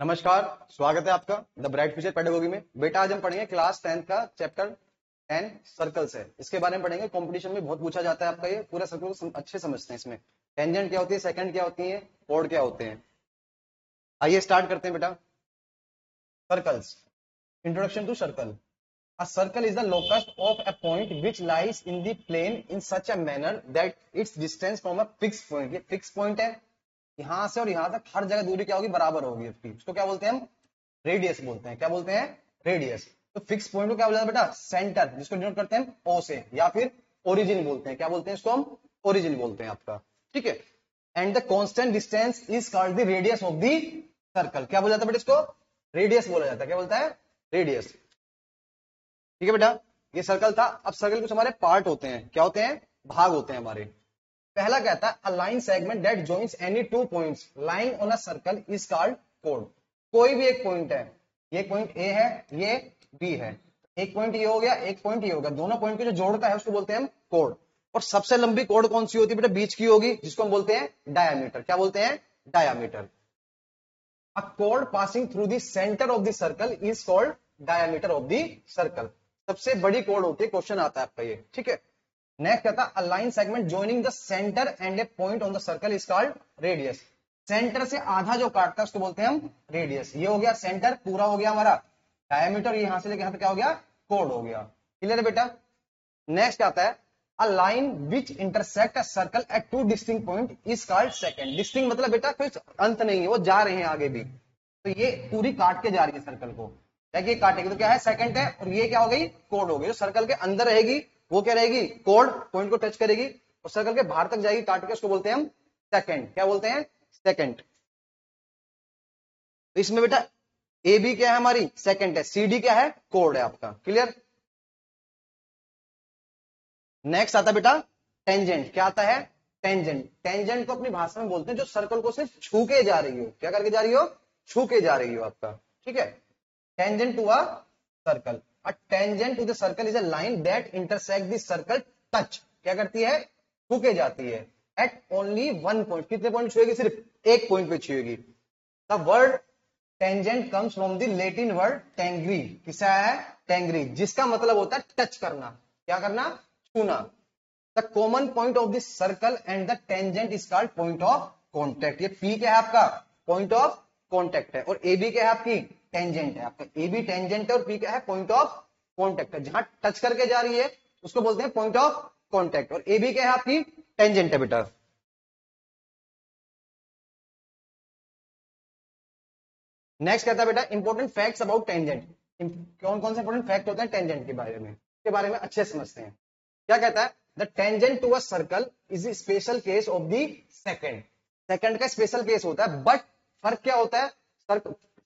नमस्कार। स्वागत है आपका द ब्राइट फ्यूचर पेडागोगी में। बेटा आज हम पढ़ेंगे क्लास 10 का चैप्टर 10 सर्कल्स है। इसके बारे में पढ़ेंगे। कंपटीशन में बहुत पूछा जाता है आपका। ये पूरा सर्कल को अच्छे समझते हैं। इसमें टेंजेंट क्या होती है, सेकंड क्या होती है, कोड क्या होते हैं। आइए स्टार्ट करते हैं बेटा। Circles. Introduction to circle. A circle is the locus of a point which lies in the plane in such a manner that its distance from a fixed point, ये fixed point है, यहां से और यहां तक हर जगह दूरी क्या होगी, बराबर होगी उसकी। उसको क्या बोलते हैं हम? रेडियस बोलते हैं। क्या बोलते हैं? रेडियस। तो फिक्स पॉइंट को क्या बोला बेटा? सेंटर, जिसको डिनोट करते हैं ओ से, या फिर ओरिजिन बोलते हैं। क्या बोलते हैं इसको हम? ओरिजिन बोलते हैं आपका। ठीक है। And the constant distance is called the radius of the circle. क्या बोला जाता है बेटा इसको? रेडियस बोला जाता है। क्या बोलता है? रेडियस। ठीक है बेटा, ये सर्कल था। अब सर्कल कुछ हमारे पार्ट होते हैं। क्या होते हैं? भाग होते हैं हमारे। पहला कहता है a line segment that joins any two points line on a circle is called code. कोई भी एक पॉइंट है, ये पॉइंट ए है, ये बी है, एक पॉइंट ये हो गया, एक पॉइंट ये हो गया, दोनों पॉइंट को जो जोड़ता है उसको बोलते हैं हम कोड। और सबसे लंबी कोड कौन सी होती है बेटा? बीच की होगी, जिसको हम बोलते हैं डायामीटर। क्या बोलते हैं? Diameter. A code passing through the centre of the circle is called diameter of the circle. सबसे बड़ी कोड होती है। क्वेश्चन आता है आपका ये। ठीक है। नेक्स्ट कहता है a line segment joining the centre and A point on the circle is called radius. Centre से आधा जो काटता है उसको बोलते हैं हम रेडियस। ये हो गया सेंटर, पूरा हो गया हमारा डायमीटर। यहां से लेके यहां तक क्या हो गया? कोड हो गया। क्लियर है बेटा? नेक्स्ट आता है a line which intersect a circle eight two distinct point is called second. Distinct मतलब बेटा कोई अंत नहीं है, वो जा रहे हैं आगे भी। तो ये पूरी काट के जा रही है सर्कल को। ये काटेगी तो क्या है? सेकंड है। और ये क्या हो गई? कोड हो गई। जो सर्कल के अंदर रहेगी वो क्या रहेगी? कोड, पॉइंट को टच करेगी। और सर्कल के बाहर तक जाएगी काट के, उसको बोलते हैं हम सेकंड। क्या बोलते हैं? सेकंड। तो इसमें बेटा ए बी क्या है? हमारी सेकंड है। सी डी क्या है? कोड है आपका। क्लियर? नेक्स्ट आता बेटा टेंजेंट। क्या आता है? टेंजेंट। टेंजेंट को अपनी भाषा में बोलते हैं जो सर्कल को सिर्फ छू के जा रही हो। क्या करके जा रही हो? छू के जा रही हो आपका। ठीक है। Tangent to a circle. A tangent to the circle is a line that intersect the circle touch. क्या करती है? छू के जाती है। At only one point. कितने पॉइंट छुएगी? सिर्फ एक पॉइंट पे छुएगी। The word tangent comes from the Latin word tangere. किसा है? टेंग्री, जिसका मतलब होता है टच करना। क्या करना? छूना। The common point of this circle and the tangent is called point of contact. ये पी क्या है आपका? पॉइंट ऑफ कॉन्टेक्ट है। और ए बी क्या है आपकी? टेंजेंट है आपका। ए बी टेंजेंट है और पी क्या है? पॉइंट ऑफ कॉन्टेक्ट है। जहां टच करके जा रही है उसको बोलते हैं पॉइंट ऑफ कॉन्टेक्ट। और ए बी क्या है आपकी? टेंजेंट है बेटा। नेक्स्ट कहता है बेटा इंपॉर्टेंट फैक्ट्स अबाउट टेंजेंट। कौन कौन से इंपॉर्टेंट फैक्ट होते हैं टेंजेंट के बारे में, के बारे में अच्छे समझते हैं। क्या कहता है? The tangent to a circle is special case of the second. Second का स्पेशल केस होता है, बट फर्क क्या होता है?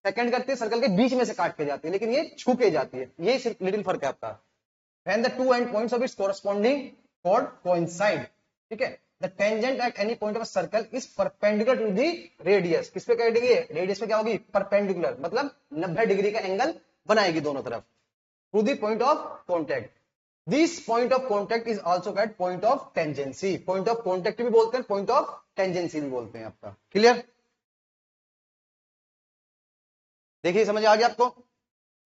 सेकंड करती है सर्कल के बीच में से काट के जाती है, लेकिन ये छू के जाती है। ये सिर्फ लिटिल फर्क है आपका। when the two end points of its corresponding chord coincide। ठीक है। the tangent at any point of a circle is perpendicular to the radius। किस पे कटेगी? रेडियस पे क्या होगी? परपेंडिकुलर, मतलब 90 डिग्री का एंगल बनाएगी दोनों तरफ। Through the point of contact. This point of contact is also called point of tangency. Point of contact भी बोलते हैं, पॉइंट ऑफ टेंजेंसी भी बोलते हैं आपका। क्लियर? देखिए समझ आ गया आपको?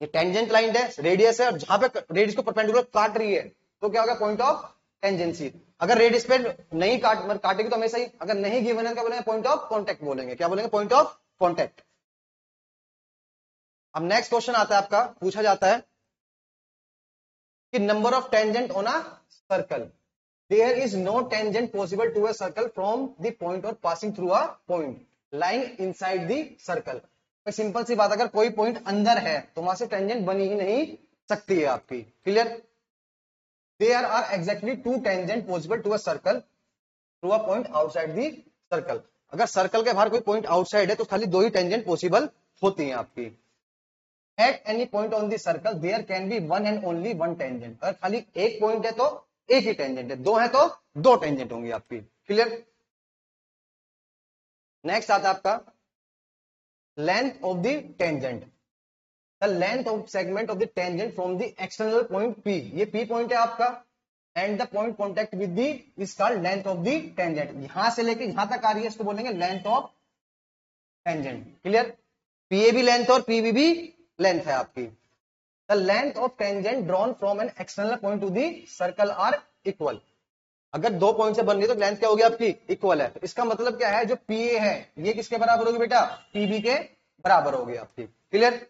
ये टेंजेंट लाइन है, रेडियस है, और जहां पे रेडियस को परपेंडिकुलर काट रही है तो क्या होगा? Point of tangency. अगर रेडियस पे नहीं काटेगी तो हमेशा ही, अगर नहीं गिवन है क्या बोलेंगे? पॉइंट ऑफ कॉन्टेक्ट बोलेंगे। क्या बोलेंगे? Point of contact. अब नेक्स्ट क्वेश्चन आता है आपका, पूछा जाता है कि number of tangent on a circle. There is no tangent possible to a circle from the point or passing through a point lying inside the circle. Simple सी बात, अगर कोई पॉइंट अंदर है तो वहां से टेंजेंट बनी ही नहीं सकती है आपकी। Clear? There are exactly two tangent possible to a circle through a point outside the circle. अगर सर्कल के बाहर कोई पॉइंट आउटसाइड है तो खाली दो ही टेंजेंट पॉसिबल होती हैं आपकी। At any point on the circle there can be one and only one tangent. अगर खाली एक पॉइंट है तो एक ही टेंजेंट है, दो है तो दो टेंजेंट होंगी आपकी। क्लियर? नेक्स्ट आता है आपका length of the tangent. The length of segment of the tangent from the external point P. ये पी पॉइंट है आपका। And the point contact with the is called length of the tangent. यहां से लेके यहां तक आ रही है, इसको बोलेंगे length of tangent. Clear? PA भी लेंथ और पीबी भी लेंथ है आपकी। The length of tangent drawn from an external point to the circle are equal. अगर 2 पॉइंट से बन रही है तो लेंथ क्या होगी आपकी, इक्वल है। तो इसका मतलब क्या है, जो पीए है ये किसके बराबर होगी बेटा, पीबी के बराबर होगी आपकी। क्लियर।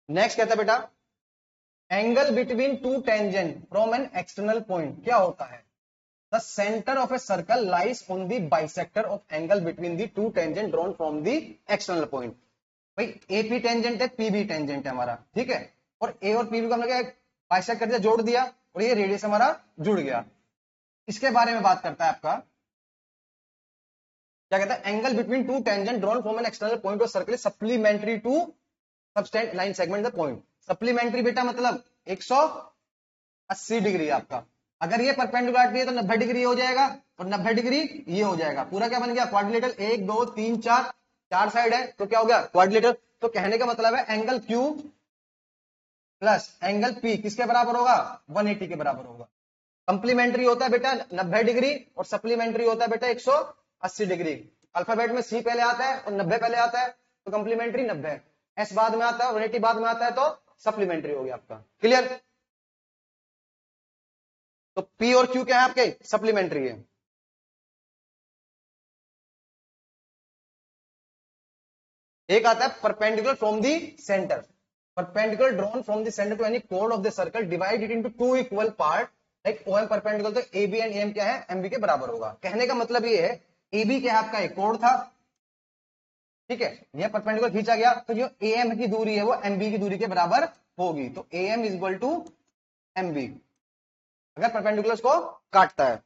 नेक्स्ट कहता है बेटा, angle between two tangent from an external point क्या होता है। The centre of a circle lies on the bisector of angle between the two tangent drawn from the external point. भाई एपी टेंजेंट है, PB tangent है हमारा, ठीक है, और ए और पीबी को हमने क्या बाइसेक्ट कर दिया, जोड़ दिया, और ये रेडियस हमारा जुड़ गया। इसके बारे में बात करता है आपका, क्या कहता है, angle between two tangent drawn from an external point of circle supplementary to subtend line segment the point. Supplementary बेटा मतलब 180 डिग्री आपका। अगर ये परपेंडिकुलर है तो 90 डिग्री हो जाएगा, और 90 डिग्री ये हो जाएगा। पूरा क्या बन गया, क्वाड्रिलेटरल। 1 2 3 4 4 साइड है तो क्या हो गया, क्वाड्रिलेटरल। तो कहने का मतलब है angle Q plus angle P किसके बराबर होगा, 180 के बराबर होगा। कंप्लीमेंट्री होता है बेटा 90 डिग्री, और सप्लीमेंट्री होता है बेटा 180 डिग्री। अल्फाबेट में सी पहले आता है और 90 पहले आता है, तो कंप्लीमेंट्री 90 है। एस बाद में आता है, 180 बाद में आता है, तो सप्लीमेंट्री हो गया आपका। क्लियर। तो पी और क्यू क्या है आपके, सप्लीमेंट्री है। एक आता है perpendicular from the centre, perpendicular drawn from the centre to any कोड of the circle divide it into 2 equal part like OM perpendicular. तो एबी एंड एम क्या है, एमबी के बराबर होगा। कहने का मतलब ये है, एबी क्या है आपका एक कोड था, ठीक है, यह परपेंडिकुलर खींचा गया, तो जो एएम की दूरी है वो एमबी की दूरी के बराबर होगी। तो AM is equal to MB अगर परपेंडिकुलर को काटता है।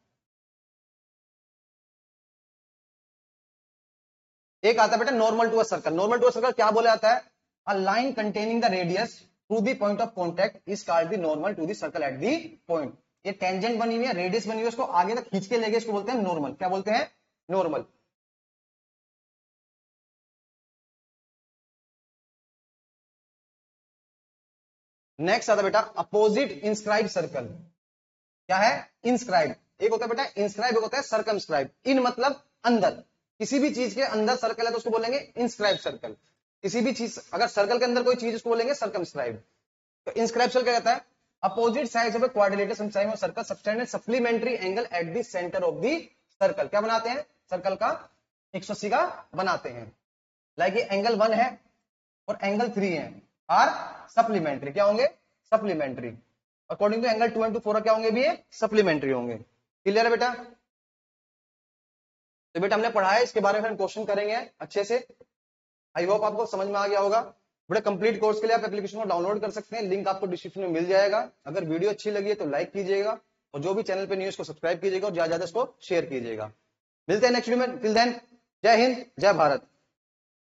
एक आता है बेटा normal to a circle. Normal to a circle क्या बोला जाता है, a line containing the radius to the point of contact is called the normal to the circle at the point. ये टेंजेंट बनी हुई है, रेडियस बनी हुई है, उसको आगे तक खींच के लेके इसको बोलते हैं नॉर्मल। क्या बोलते हैं, नॉर्मल। नेक्स्ट आता बेटा अपोजिट इंस्क्राइब सर्कल। क्या है, इंस्क्राइब। एक होता है बेटा इंस्क्राइब, एक होता है सर्कमस्क्राइब। इन मतलब अंदर, किसी भी चीज के अंदर सर्कल है तो उसको बोलेंगे इंस्क्राइब सर्कल। किसी भी चीज अगर सर्कल के अंदर कोई चीज उसको बोलेंगे सर्कमस्क्राइब। तो इंस्क्राइब सर्कल क्या कहता है, opposite sides of a quadrilateral some side of circle subtend supplementary angle at the centre of the circle. क्या बनाते हैं, सर्कल का 180 का बनाते हैं। लाइक ये एंगल 1 है और एंगल 3 है, आर सप्लीमेंट्री। क्या होंगे, supplementary. According to angle 2 and 4 क्या होंगे भी, ये सप्लीमेंट्री होंगे। क्लियर है बेटा। तो बेटा हमने पढ़ा है, इसके बारे में हम क्वेश्चन करेंगे अच्छे से। आई होप आपको समझ में आ गया होगा। बेटा कंप्लीट कोर्स के लिए आप एप्लीकेशन को डाउनलोड कर सकते हैं, लिंक आपको डिस्क्रिप्शन में मिल जाएगा। अगर वीडियो अच्छी लगी है तो लाइक कीजिएगा, और जो भी चैनल पे न्यूज को सब्सक्राइब कीजिएगा, और ज्यादा ज्यादा इसको शेयर कीजिएगा। मिलते हैं नेक्स्ट वीडियो में, टिल देन जय हिंद जय भारत।